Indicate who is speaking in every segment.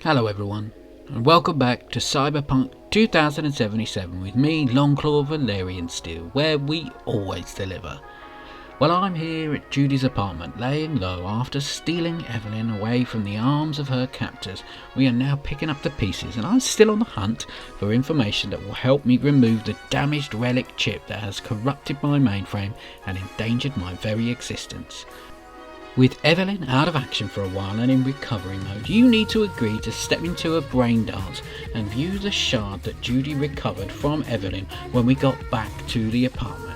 Speaker 1: Hello everyone, and welcome back to Cyberpunk 2077 with me, Longclaw Valyrian Steel, where we always deliver. Well, I'm here at Judy's apartment, laying low after stealing Evelyn away from the arms of her captors. We are now picking up the pieces, and I'm still on the hunt for information that will help me remove the damaged relic chip that has corrupted my mainframe and endangered my very existence. With Evelyn out of action for a while and in recovery mode, you need to agree to step into a brain dance and view the shard that Judy recovered from Evelyn when we got back to the apartment.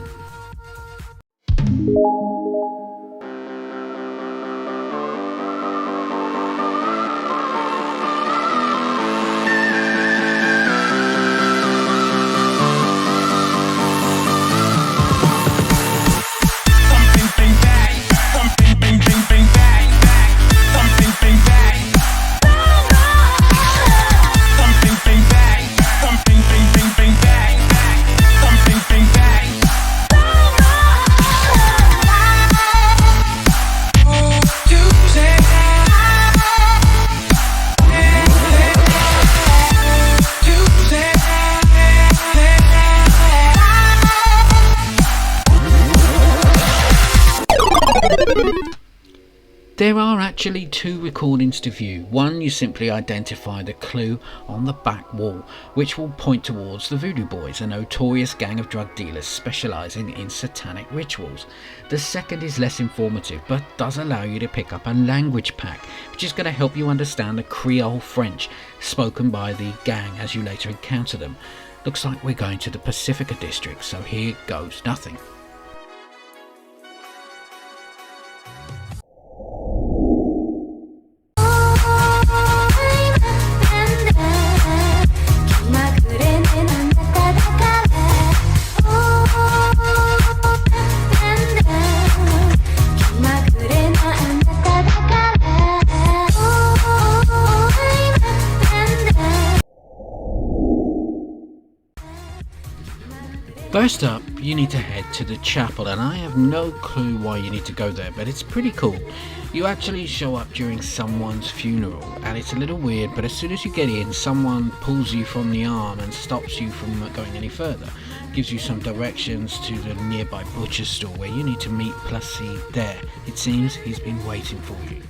Speaker 1: There are actually two recordings to view. One, you simply identify the clue on the back wall, which will point towards the Voodoo Boys, a notorious gang of drug dealers specialising in satanic rituals. The second is less informative, but does allow you to pick up a language pack, which is going to help you understand the Creole French spoken by the gang as you later encounter them. Looks like we're going to the Pacifica district, so here goes nothing. First up, you need to head to the chapel, and I have no clue why you need to go there, but it's pretty cool. You actually show up during someone's funeral, and it's a little weird, but as soon as you get in, someone pulls you from the arm and stops you from going any further. Gives you some directions to the nearby butcher store where you need to meet Placide there. It seems he's been waiting for you.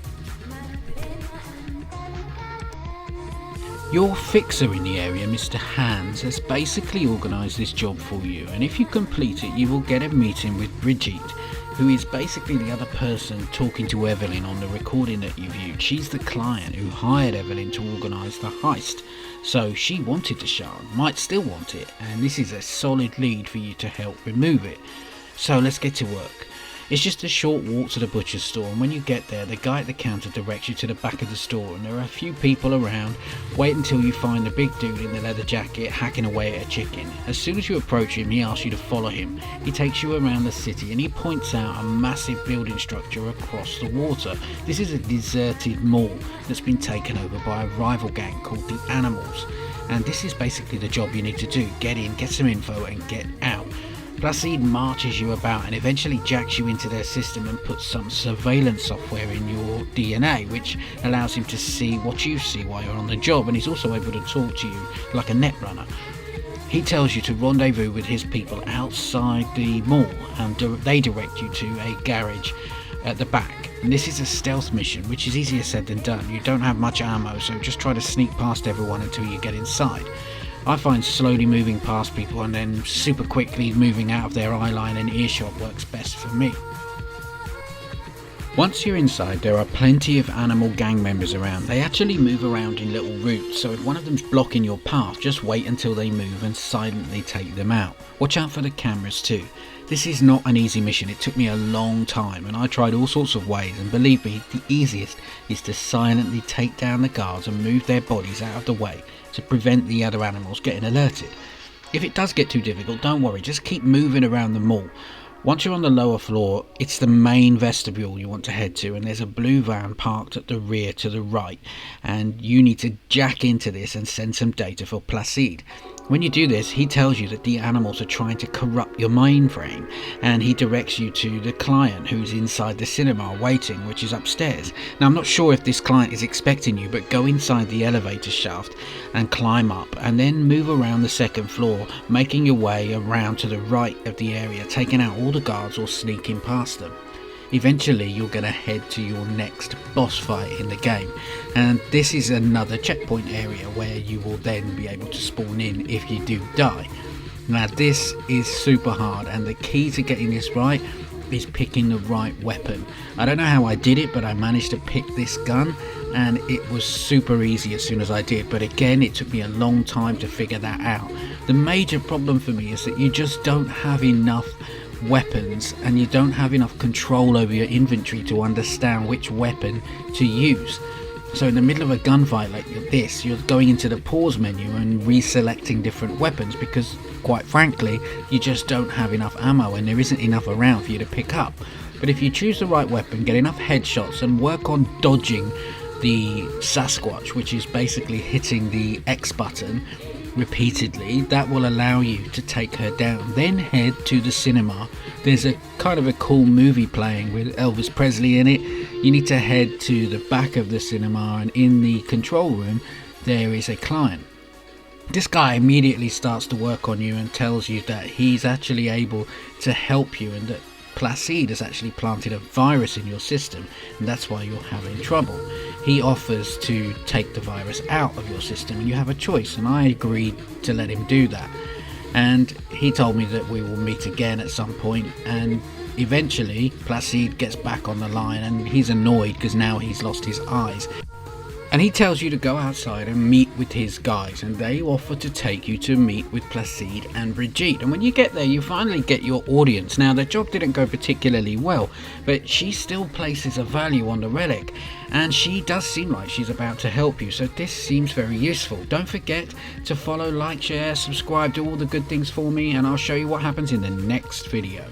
Speaker 1: Your fixer in the area, Mr. Hans, has basically organised this job for you, and if you complete it, you will get a meeting with Brigitte, who is basically the other person talking to Evelyn on the recording that you viewed. She's the client who hired Evelyn to organise the heist, so she wanted the shard, might still want it, and this is a solid lead for you to help remove it. So let's get to work. It's just a short walk to the butcher's store, and when you get there, the guy at the counter directs you to the back of the store, and there are a few people around. Wait until you find the big dude in the leather jacket hacking away at a chicken. As soon as you approach him, he asks you to follow him. He takes you around the city and he points out a massive building structure across the water. This is a deserted mall that's been taken over by a rival gang called the Animals, and this is basically the job you need to do. Get in, get some info and get out. Placide marches you about and eventually jacks you into their system and puts some surveillance software in your DNA, which allows him to see what you see while you're on the job, and he's also able to talk to you like a netrunner. He tells you to rendezvous with his people outside the mall, and they direct you to a garage at the back. And this is a stealth mission, which is easier said than done. You don't have much ammo, so just try to sneak past everyone until you get inside. I find slowly moving past people and then super quickly moving out of their eye line and earshot works best for me. Once you're inside, there are plenty of animal gang members around. They actually move around in little routes, so if one of them's blocking your path, just wait until they move and silently take them out. Watch out for the cameras too. This is not an easy mission. It took me a long time and I tried all sorts of ways, and believe me, the easiest is to silently take down the guards and move their bodies out of the way to prevent the other animals getting alerted. If it does get too difficult, don't worry, just keep moving around the mall. Once you're on the lower floor, it's the main vestibule you want to head to, and there's a blue van parked at the rear to the right, and you need to jack into this and send some data for Placide. When you do this, he tells you that the animals are trying to corrupt your mainframe, and he directs you to the client who's inside the cinema waiting, which is upstairs. Now, I'm not sure if this client is expecting you, but go inside the elevator shaft and climb up, and then move around the second floor, making your way around to the right of the area, taking out all the guards or sneaking past them. Eventually you're going to head to your next boss fight in the game, and this is another checkpoint area where you will then be able to spawn in if you do die. Now this is super hard, and the key to getting this right is picking the right weapon. I don't know how I did it, but I managed to pick this gun, and it was super easy as soon as I did, but again it took me a long time to figure that out. The major problem for me is that you just don't have enough weapons, and you don't have enough control over your inventory to understand which weapon to use. So in the middle of a gunfight like this, you're going into the pause menu and reselecting different weapons because, quite frankly, you just don't have enough ammo and there isn't enough around for you to pick up. But if you choose the right weapon, get enough headshots and work on dodging the Sasquatch, which is basically hitting the X button repeatedly, that will allow you to take her down. Then head to the cinema. There's a kind of a cool movie playing with Elvis Presley in it. You need to head to the back of the cinema, and in the control room there is a client. This guy immediately starts to work on you and tells you that he's actually able to help you, and that Placide has actually planted a virus in your system, and that's why you're having trouble. He offers to take the virus out of your system, and you have a choice, and I agreed to let him do that. And he told me that we will meet again at some point, and eventually Placide gets back on the line, and he's annoyed because now he's lost his eyes. And he tells you to go outside and meet with his guys, and they offer to take you to meet with Placide and Brigitte. And when you get there, you finally get your audience. Now, the job didn't go particularly well, but she still places a value on the relic, and she does seem like she's about to help you, so this seems very useful. Don't forget to follow, like, share, subscribe, do all the good things for me, and I'll show you what happens in the next video.